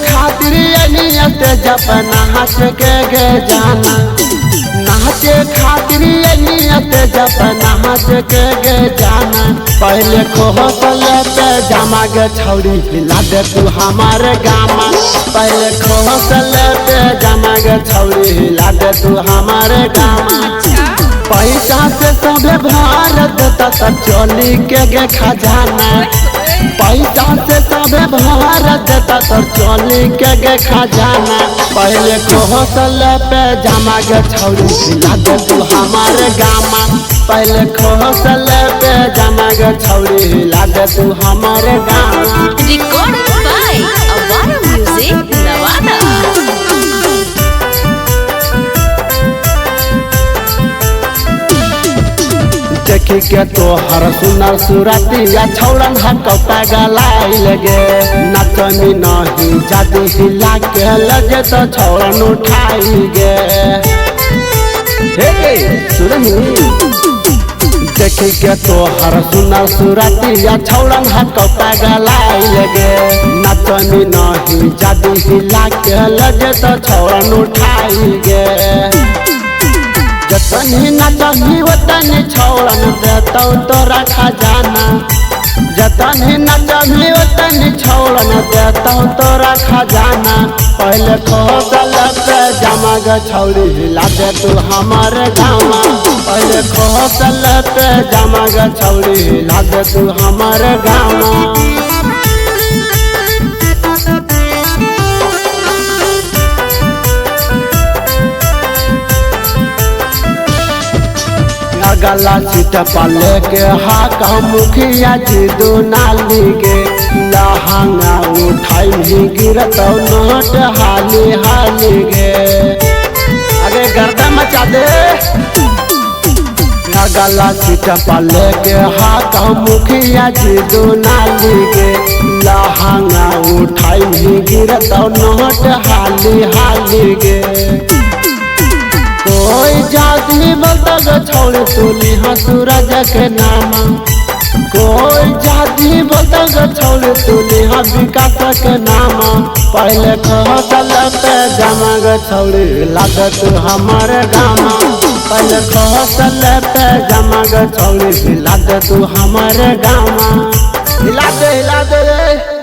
खातिर नियत जप नाच के गे जाना, नाचे खातिर नियत जप नाच के गे जाना। पहले खोसल पे जमा गे छौरी हिला दे तू हमारे गामा, पहले खोसल पे जमा गे छौरी हिला दे तू हमारे गामा। पैसा से सबे भारत तक चोली के गे खजाना, पैसा से सबे भारत तक चोली के गे खजाना। पहले खोसल पे जमा गे छौरी हिला दे तू हमारे गामा, पहले खोसल पे जमा गे छौरी हिला दे तू हमारे गामा। Recorded by Avara Music, Nevada. देखी के तो हर सुनर सुरतिया छौड़न हकौता गलाई लगे, नचनी नहीं जादी हिला के लगे तो छौड़न उठाई गे। हे सुरही देखी के तो हर सुनर सुरतिया छौड़न हकौता गलाई लगे, नचनी नहीं जादी हिला के लगे तो छौड़न उठाई गे। जतनी नचनी वतनी छौड़न देतौ तोरा खजाना, जतनी नचनी वतनी छौड़न देतौ तोरा खजाना। पहले खोसल पे जमा गे छौरी हिला दे तू हमारे गामा, पहले खोसल पे जमा गे छौरी हिला दे तू हमारे गामा। गला सीट पाले के हाक मुखिया जी दो नाली गे, लहंगा उठाई भी गिरत नोट हाली हाली गे। अरे गर्दा मचा दे। गला सीट पाले के हाक मुखिया जी दो नाली गे, लहंगा उठाई भी गिरत नोट हाली हाली गे। कोई जाति बोलता गे छौड़ी तुली हाँ सूरज के नामा, कोई जाति बोलता गे छौड़ी तुली हाँ विकास के नामा। पहले खोसल पे जमा गे छौड़ी हिला दे तू हमारे गामा, पहले खोसल पे जमा गे छौड़ी हिला दे तू हमारे गामा। हिला दे